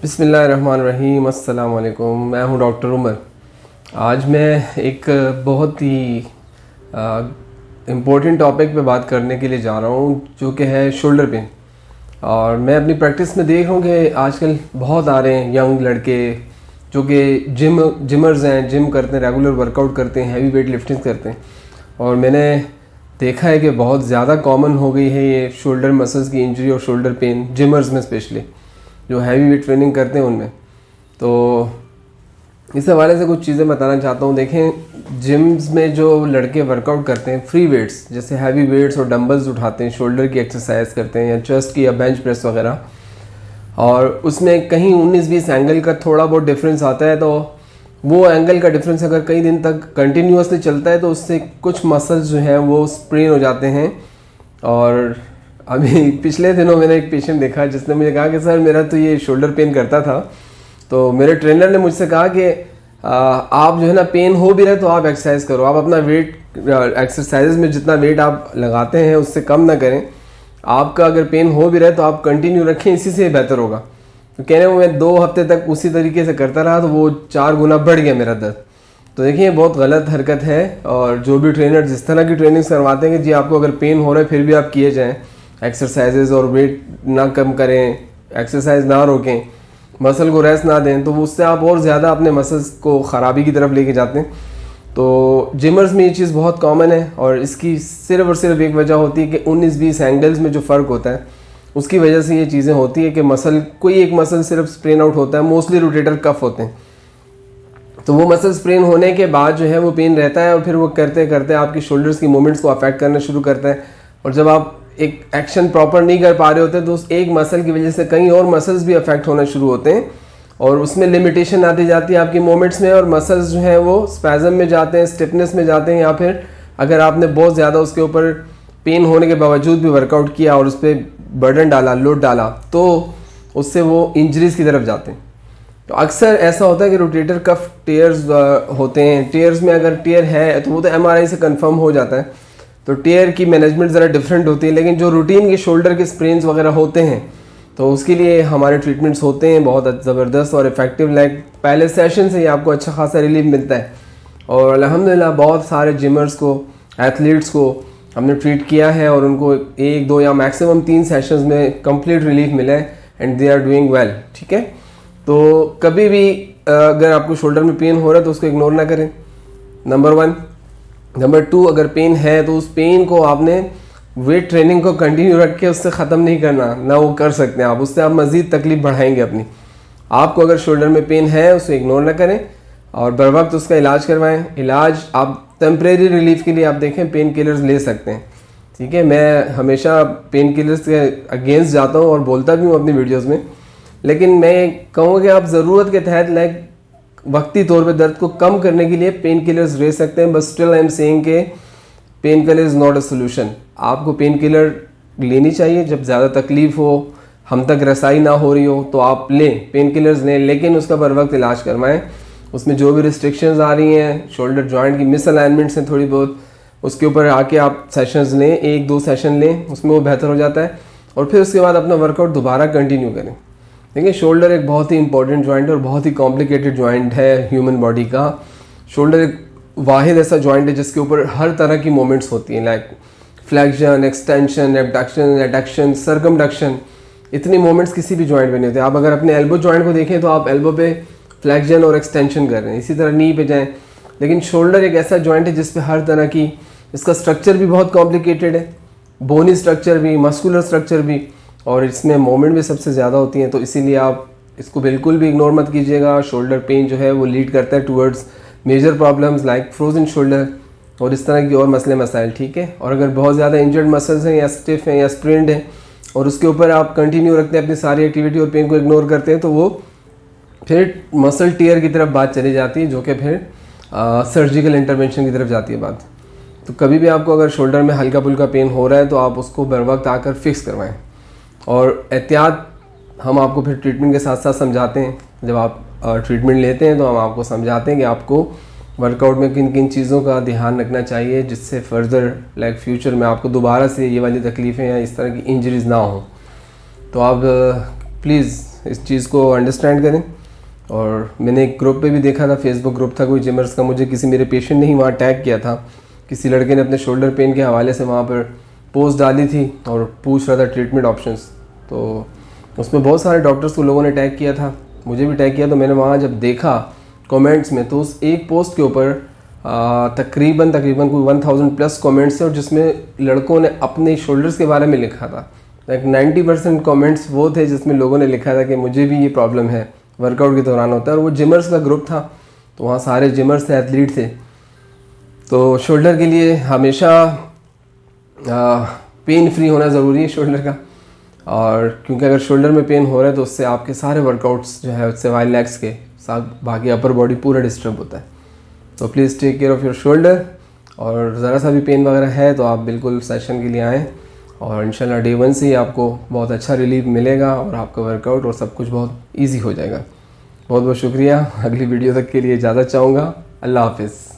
बिस्मिल्लाहिर्रहमानिर्रहीम, अस्सलाम वालेकुम। मैं हूं डॉक्टर उमर। आज मैं एक बहुत ही इम्पोर्टेंट टॉपिक पे बात करने के लिए जा रहा हूं, जो कि है शोल्डर पेन। और मैं अपनी प्रैक्टिस में देख रहा हूं कि आजकल बहुत आ रहे हैं यंग लड़के जो कि जिमर्स हैं, जिम करते हैं, रेगुलर वर्कआउट करते हैं, हैवी वेट लिफ्टिंग करते हैं। और मैंने देखा है कि बहुत ज़्यादा कॉमन हो गई है ये शोल्डर मसल्स की इंजरी और शोल्डर पेन जिमर्स में, स्पेशली जो हैवी वेट ट्रेनिंग करते हैं उनमें। तो इस हवाले से कुछ चीज़ें बताना चाहता हूँ। देखें, जिम्स में जो लड़के वर्कआउट करते हैं फ्री वेट्स, जैसे हैवी वेट्स और डंबल्स उठाते हैं, शोल्डर की एक्सरसाइज करते हैं या चेस्ट की या बेंच प्रेस वगैरह, और उसमें कहीं 19-20 एंगल का थोड़ा बहुत डिफरेंस आता है, तो वो एंगल का डिफरेंस अगर कई दिन तक कंटिन्यूसली चलता है तो उससे कुछ मसल्स जो हैं वो स्प्रेन हो जाते हैं। और अभी पिछले दिनों मैंने एक पेशेंट देखा जिसने मुझे कहा कि सर मेरा तो ये शोल्डर पेन करता था, तो मेरे ट्रेनर ने मुझसे कहा कि आप जो है ना, पेन हो भी रहे तो आप एक्सरसाइज करो, आप अपना वेट एक्सरसाइज में जितना वेट आप लगाते हैं उससे कम ना करें। आपका अगर पेन हो भी रहे तो आप कंटिन्यू रखें, इसी से बेहतर होगा। तो कहने को मैं 2 हफ्ते तक उसी तरीके से करता रहा तो वो 4 गुना बढ़ गया मेरा दर्द। तो देखिए, बहुत गलत हरकत है। और जो भी ट्रेनर जिस तरह की ट्रेनिंग करवाते हैं कि जी आपको अगर पेन हो रहा है फिर भी आप किए जाएँ एक्सरसाइजेज और वेट ना कम करें, एक्सरसाइज ना रोकें, मसल को रेस्ट ना दें, तो उससे आप और ज़्यादा अपने मसल्स को ख़राबी की तरफ लेके जाते हैं। तो जिमर्स में ये चीज़ बहुत कॉमन है और इसकी सिर्फ और सिर्फ एक वजह होती है कि 19-20 एंगल्स में जो फ़र्क होता है उसकी वजह से ये चीज़ें होती है कि मसल, कोई एक मसल सिर्फ स्प्रेन आउट होता है। मोस्टली रोटेटर कफ होते हैं, तो वो मसल स्प्रेन होने के बाद जो है वो पेन रहता है और फिर वो करते करते आपकी शोल्डर्स की मूवमेंट्स को अफेक्ट करना शुरू करता है। और जब आप एक एक्शन प्रॉपर नहीं कर पा रहे होते तो उस एक मसल की वजह से कई और मसल्स भी अफेक्ट होना शुरू होते हैं और उसमें लिमिटेशन आती जाती है आपकी मूवमेंट्स में, और मसल्स जो हैं वो स्पैज़म में जाते हैं, स्टिफनेस में जाते हैं, या फिर अगर आपने बहुत ज़्यादा उसके ऊपर पेन होने के बावजूद भी वर्कआउट किया और उस पर बर्डन डाला, लोड डाला, तो उससे वो इंजरीज़ की तरफ जाते हैं। तो अक्सर ऐसा होता है कि रोटेटर कफ टेयर्स होते हैं। टेयर्स में अगर टेयर है तो वो तो MRI से कंफर्म हो जाता है, तो टेयर की मैनेजमेंट ज़रा डिफरेंट होती है। लेकिन जो रूटीन के शोल्डर के स्प्रेन्स वगैरह होते हैं तो उसके लिए हमारे ट्रीटमेंट्स होते हैं बहुत ज़बरदस्त और इफ़ेक्टिव। लाइक पहले सेशन से ही आपको अच्छा खासा रिलीफ मिलता है। और अल्हम्दुलिल्लाह बहुत सारे जिमर्स को, एथलीट्स को हमने ट्रीट किया है और उनको 1, 2 या मैक्सिमम 3 सेशंस में कंप्लीट रिलीफ मिला है and they are doing well. ठीक है, तो कभी भी अगर आपको शोल्डर में पेन हो रहा है तो उसको इग्नोर ना करें, नंबर 1। नंबर 2, अगर पेन है तो उस पेन को आपने वेट ट्रेनिंग को कंटिन्यू रख के उससे ख़त्म नहीं करना, ना वो कर सकते हैं आप, उससे आप मज़ीद तकलीफ बढ़ाएंगे अपनी। आपको अगर शोल्डर में पेन है उसे इग्नोर ना करें और बर वक्त उसका इलाज करवाएं। इलाज आप टेम्परेरी रिलीफ के लिए आप देखें पेन किलर्स ले सकते हैं। ठीक है, मैं हमेशा पेन किलर्स के अगेंस्ट जाता हूँ और बोलता भी हूँ अपनी वीडियोज़ में, लेकिन मैं कहूँगा कि आप ज़रूरत के तहत लाइक वक्ती तौर पे दर्द को कम करने के लिए पेन किलर्स ले सकते हैं। बस स्टिल आई एम सेइंग के pain killer is not a solution. आपको पेन किलर लेनी चाहिए जब ज़्यादा तकलीफ़ हो, हम तक रसाई ना हो रही हो तो आप लें, पेन किलर्स लें, लेकिन उसका बर वक्त इलाज करवाएं। उसमें जो भी रिस्ट्रिक्शंस आ रही हैं, शोल्डर जॉइंट की मिसअलाइनमेंट्स हैं थोड़ी बहुत, उसके ऊपर आके आप सेशंस लें, 1-2 सेशन लें, उसमें वो बेहतर हो जाता है। और फिर उसके बाद अपना वर्कआउट दोबारा कंटिन्यू करें। देखिए, शोल्डर एक बहुत ही इंपॉर्टेंट जॉइंट है और बहुत ही कॉम्प्लिकेटेड जॉइंट है ह्यूमन बॉडी का। शोल्डर एक वाहिद ऐसा जॉइंट है जिसके ऊपर हर तरह की मूवमेंट्स होती हैं, like flexion, extension, abduction, adduction, circumduction. इतनी मूवमेंट्स किसी भी जॉइंट में नहीं होती। आप अगर अपने एल्बो जॉइंट को देखें तो आप एल्बो पे फ्लेक्शन और एक्सटेंशन कर रहे हैं, इसी तरह नी पे जाएं। लेकिन शोल्डर एक ऐसा जॉइंट है जिस पे हर तरह की, इसका स्ट्रक्चर भी बहुत कॉम्प्लिकेटेड है, बोनी स्ट्रक्चर भी, मस्कुलर स्ट्रक्चर भी, और इसमें मोमेंट भी सबसे ज़्यादा होती हैं। तो इसीलिए आप इसको बिल्कुल भी इग्नोर मत कीजिएगा। शोल्डर पेन जो है वो लीड करता है towards major problems like frozen shoulder और इस तरह की और मसले मसाइल। ठीक है, और अगर बहुत ज़्यादा इंजर्ड मसल्स हैं या स्टिफ हैं या स्प्रेन्ड हैं और उसके ऊपर आप कंटिन्यू रखते हैं अपनी सारी एक्टिविटी और पेन को इग्नोर करते हैं, तो वो फिर मसल टीयर की तरफ बात चली जाती है, जो कि फिर सर्जिकल इंटरवेंशन की तरफ जाती है बात। तो कभी भी आपको अगर शोल्डर में हल्का फुल्का पेन हो रहा है तो आप उसको बर वक्त आकर फिक्स करवाएं। और एहतियात हम आपको फिर ट्रीटमेंट के साथ साथ समझाते हैं। जब आप ट्रीटमेंट लेते हैं तो हम आपको समझाते हैं कि आपको वर्कआउट में किन किन चीज़ों का ध्यान रखना चाहिए जिससे फर्दर लाइक फ्यूचर में आपको दोबारा से ये वाली तकलीफ़ें या इस तरह की इंजरीज़ ना हो। तो आप प्लीज़ इस चीज़ को अंडरस्टैंड करें। और मैंने एक ग्रुप पे भी देखा था, फेसबुक ग्रुप था कोई जिमर्स का, मुझे किसी मेरे पेशेंट ने ही वहाँ टैग किया था। किसी लड़के ने अपने शोल्डर पेन के हवाले से वहाँ पर पोस्ट डाली थी और पूछ रहा था ट्रीटमेंट ऑप्शंस। तो उसमें बहुत सारे डॉक्टर्स को लोगों ने टैग किया था, मुझे भी टैग किया। तो मैंने वहाँ जब देखा कमेंट्स में, तो उस एक पोस्ट के ऊपर तकरीबन कोई 1000 प्लस कमेंट्स थे, और जिसमें लड़कों ने अपने शोल्डर्स के बारे में लिखा था। लाइक 90% कमेंट्स वो थे जिसमें लोगों ने लिखा था कि मुझे भी ये प्रॉब्लम है, वर्कआउट के दौरान होता है। और वो जिमर्स का ग्रुप था, तो वहाँ सारे जिमर्स थे, एथलीट थे। तो शोल्डर के लिए हमेशा पेन फ्री होना ज़रूरी है शोल्डर का। और क्योंकि अगर शोल्डर में पेन हो रहा है तो उससे आपके सारे वर्कआउट्स जो है, उससे वाई लेग्स के साथ बाकी अपर बॉडी पूरा डिस्टर्ब होता है। तो please take care of your shoulder. और ज़रा सा भी पेन वगैरह है तो आप बिल्कुल सेशन के लिए आएँ, और इंशाल्लाह डे 1 से ही आपको बहुत अच्छा रिलीफ मिलेगा और आपका वर्कआउट और सब कुछ बहुत ईजी हो जाएगा। बहुत बहुत शुक्रिया। अगली वीडियो तक के लिए इजाज़त चाहूँगा। अल्लाह हाफिज़।